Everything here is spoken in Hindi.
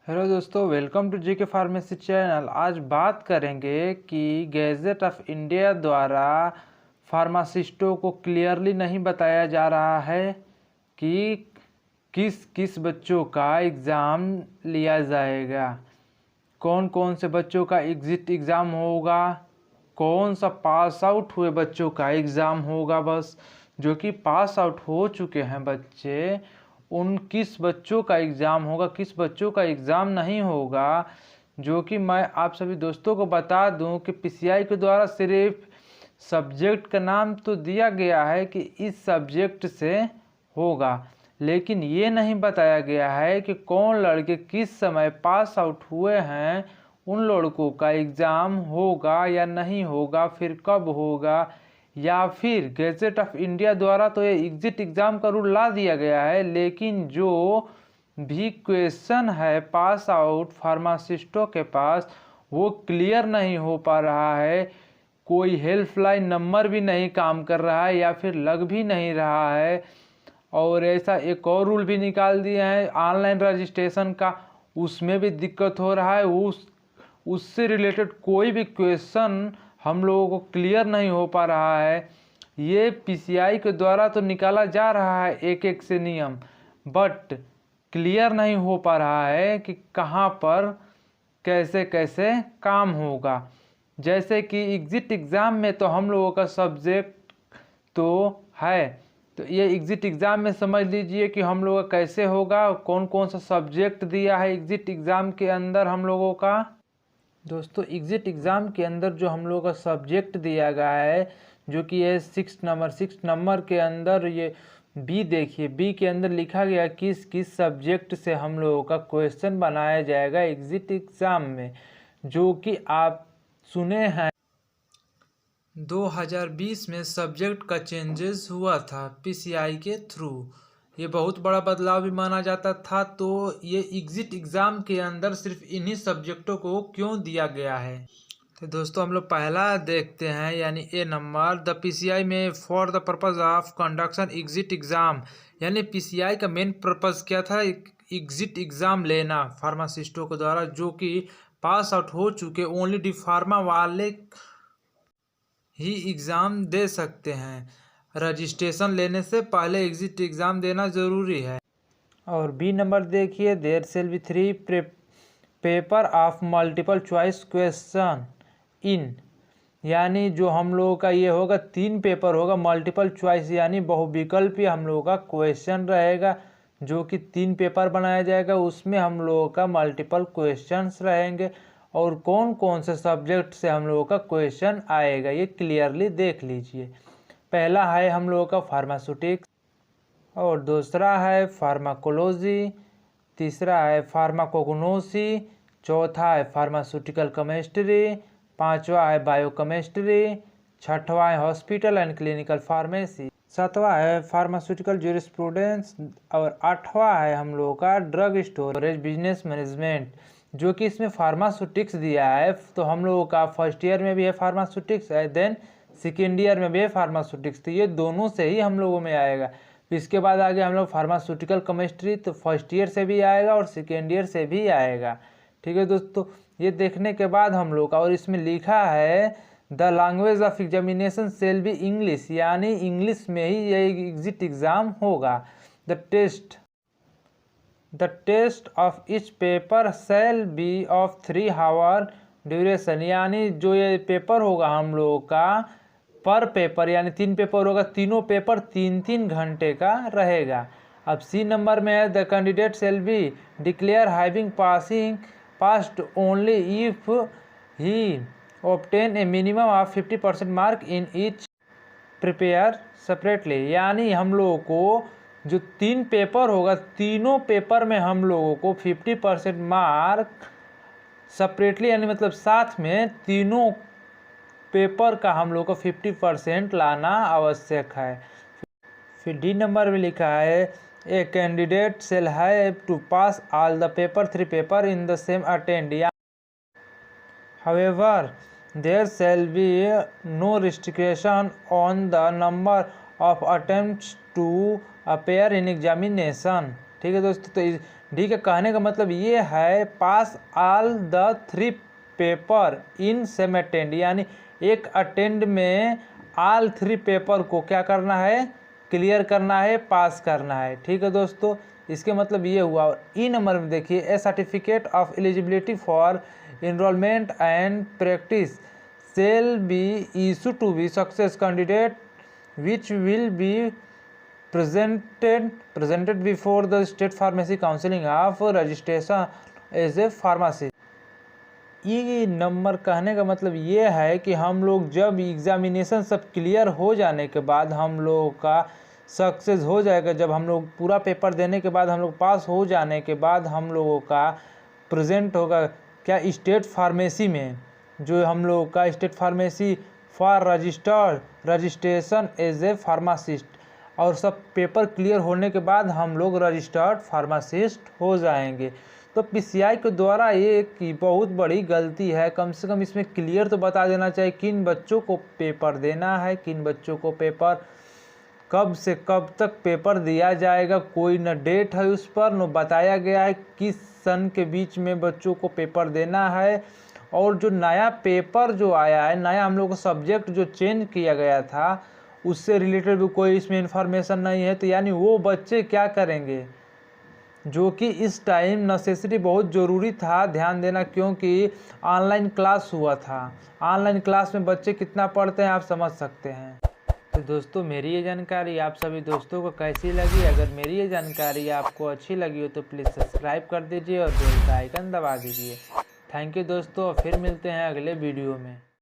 हेलो दोस्तों, welcome to GK pharmacy channel. आज बात करेंगे कि गैजेट ऑफ इंडिया द्वारा फार्मासिस्टों को क्लियरली नहीं बताया जा रहा है कि किस किस बच्चों का एग्ज़ाम लिया जाएगा, कौन कौन से बच्चों का एग्ज़िट एग्ज़ाम होगा, कौन सा पास आउट हुए बच्चों का एग्ज़ाम होगा। बस जो कि पास आउट हो चुके हैं बच्चे, उन किस बच्चों का एग्ज़ाम होगा, किस बच्चों का एग्ज़ाम नहीं होगा। जो कि मैं आप सभी दोस्तों को बता दूं कि पीसीआई के द्वारा सिर्फ सब्जेक्ट का नाम तो दिया गया है कि इस सब्जेक्ट से होगा, लेकिन ये नहीं बताया गया है कि कौन लड़के किस समय पास आउट हुए हैं, उन लड़कों का एग्ज़ाम होगा या नहीं होगा, फिर कब होगा। या फिर गैजेट ऑफ इंडिया द्वारा तो ये एग्जिट एग्ज़ाम का रूल ला दिया गया है, लेकिन जो भी क्वेश्चन है पास आउट फार्मासिस्टों के पास वो क्लियर नहीं हो पा रहा है। कोई हेल्पलाइन नंबर भी नहीं काम कर रहा है या फिर लग भी नहीं रहा है। और ऐसा एक और रूल भी निकाल दिया है ऑनलाइन रजिस्ट्रेशन का, उसमें भी दिक्कत हो रहा है। उससे रिलेटेड कोई भी क्वेश्चन हम लोगों को क्लियर नहीं हो पा रहा है। ये पीसीआई के द्वारा तो निकाला जा रहा है एक एक से नियम, बट क्लियर नहीं हो पा रहा है कि कहाँ पर कैसे कैसे काम होगा। जैसे कि एग्जिट एग्ज़ाम में तो हम लोगों का सब्जेक्ट तो है, तो ये एग्जिट एग्ज़ाम में समझ लीजिए कि हम लोगों का कैसे होगा, कौन कौन सा सब्जेक्ट दिया है एग्जिट एग्ज़ाम के अंदर हम लोगों का। दोस्तों, एग्जिट एग्ज़ाम के अंदर जो हम लोगों का सब्जेक्ट दिया गया है, जो कि ये सिक्स नंबर के अंदर ये बी, देखिए बी के अंदर लिखा गया किस किस सब्जेक्ट से हम लोगों का क्वेश्चन बनाया जाएगा एग्जिट एग्ज़ाम में। जो कि आप सुने हैं 2020 में सब्जेक्ट का चेंजेस हुआ था पीसीआई के थ्रू, ये बहुत बड़ा बदलाव भी माना जाता था। तो ये एग्जिट एग्ज़ाम के अंदर सिर्फ इन्हीं सब्जेक्टों को क्यों दिया गया है। तो दोस्तों, हम लोग पहला देखते हैं, यानी ए नंबर, द पीसीआई में for the purpose of conduction exit exam. यानी पीसीआई का मेन पर्पज़ क्या था, एग्जिट एग्ज़ाम लेना फार्मासिस्टों के द्वारा जो कि पास आउट हो चुके ओनली डी फार्मा वाले ही एग्ज़ाम दे सकते हैं। रजिस्ट्रेशन लेने से पहले एग्जिट एग्ज़ाम देना ज़रूरी है। और बी नंबर देखिए, there shall be 3 paper of multiple choice question in. यानी जो हम लोगों का ये होगा 3 पेपर होगा मल्टीपल चॉइस, यानी बहुविकल्पीय हम लोगों का क्वेश्चन रहेगा। जो कि 3 पेपर बनाया जाएगा, उसमें हम लोगों का मल्टीपल क्वेश्चंस रहेंगे और कौन कौन से सब्जेक्ट से हम लोगों का क्वेश्चन आएगा ये क्लियरली देख लीजिए। पहला है हम लोगों का फार्मास्यूटिक्स, और दूसरा है फार्माकोलॉजी, तीसरा है फार्माकोग्नोसी, चौथा है फार्मास्यूटिकल केमिस्ट्री, पांचवा है बायोकेमिस्ट्री, छठवां है हॉस्पिटल एंड क्लिनिकल फार्मेसी, सातवां है फार्मास्यूटिकल ज्यूरिस्प्रूडेंस, और आठवां है हम लोगों का ड्रग स्टोरेज बिजनेस मैनेजमेंट। जो कि इसमें फार्मास्यूटिक्स दिया है, तो हम लोगों का फर्स्ट ईयर में भी है फार्मास्यूटिक्स है, देन सेकेंड ईयर में भी है फार्मास्यूटिक्स, तो ये दोनों से ही हम लोगों में आएगा। इसके बाद आगे हम लोग फार्मास्यूटिकल केमिस्ट्री, तो फर्स्ट ईयर से भी आएगा और सेकेंड ईयर से भी आएगा। ठीक है दोस्तों, ये देखने के बाद हम लोग का, और इसमें लिखा है the language of examination shall be English, यानी इंग्लिश में ही ये एग्जिट एग्ज़ाम होगा। The test of each paper shall be of 3 hour duration, यानी जो ये पेपर होगा हम लोगों का पर पेपर, यानी 3 पेपर होगा, तीनों पेपर 3-3 घंटे का रहेगा। अब सी नंबर में है the candidate shall be declare having passed only if he obtain a minimum of 50% mark in each prepare separately. यानी हम लोगों को जो 3 पेपर होगा, तीनों पेपर में हम लोगों को 50% मार्क सेपरेटली, यानी मतलब साथ में तीनों पेपर का हम लोग को 50% लाना आवश्यक है। फिर डी नंबर में लिखा है a candidate shall have to pass all the paper 3 paper in the same attend. However there shall be no restriction on the number of attempts to appear in examination. ठीक है दोस्तों, तो ठीक है, कहने का मतलब ये है pass all the 3 paper in same attend, यानी एक अटेंड में ऑल 3 पेपर को क्या करना है, क्लियर करना है, पास करना है। ठीक है दोस्तों, इसके मतलब ये हुआ। और ई नंबर में देखिए, a certificate of eligibility for enrolment and practice shall be issue to be success candidate which will be presented before the state pharmacy council of registration as a pharmacy। ये नंबर कहने का मतलब ये है कि हम लोग जब एग्जामिनेशन सब क्लियर हो जाने के बाद, हम लोगों का सक्सेस हो जाएगा, जब हम लोग पूरा पेपर देने के बाद हम लोग पास हो जाने के बाद हम लोगों का प्रेजेंट होगा क्या, स्टेट फार्मेसी में, जो हम लोगों का state pharmacy for registration as a pharmacist, और सब पेपर क्लियर होने के बाद हम लोग रजिस्टर्ड फार्मासिस्ट हो जाएंगे। तो पीसीआई के द्वारा ये एक बहुत बड़ी गलती है। कम से कम इसमें क्लियर तो बता देना चाहिए किन बच्चों को पेपर देना है, किन बच्चों को पेपर कब से कब तक पेपर दिया जाएगा। कोई न डेट है उस पर, न बताया गया है किस सन के बीच में बच्चों को पेपर देना है। और जो नया पेपर जो आया है, नया हम लोग को सब्जेक्ट जो चेंज किया गया था, उससे रिलेटेड भी कोई इसमें इंफॉर्मेशन नहीं है। तो यानी वो बच्चे क्या करेंगे, जो कि इस टाइम नेसेसिटी बहुत ज़रूरी था ध्यान देना, क्योंकि ऑनलाइन क्लास हुआ था। ऑनलाइन क्लास में बच्चे कितना पढ़ते हैं आप समझ सकते हैं। तो दोस्तों, मेरी ये जानकारी आप सभी दोस्तों को कैसी लगी? अगर मेरी ये जानकारी आपको अच्छी लगी हो तो प्लीज़ सब्सक्राइब कर दीजिए और बेल का आइकन दबा दीजिए। थैंक यू दोस्तों, फिर मिलते हैं अगले वीडियो में।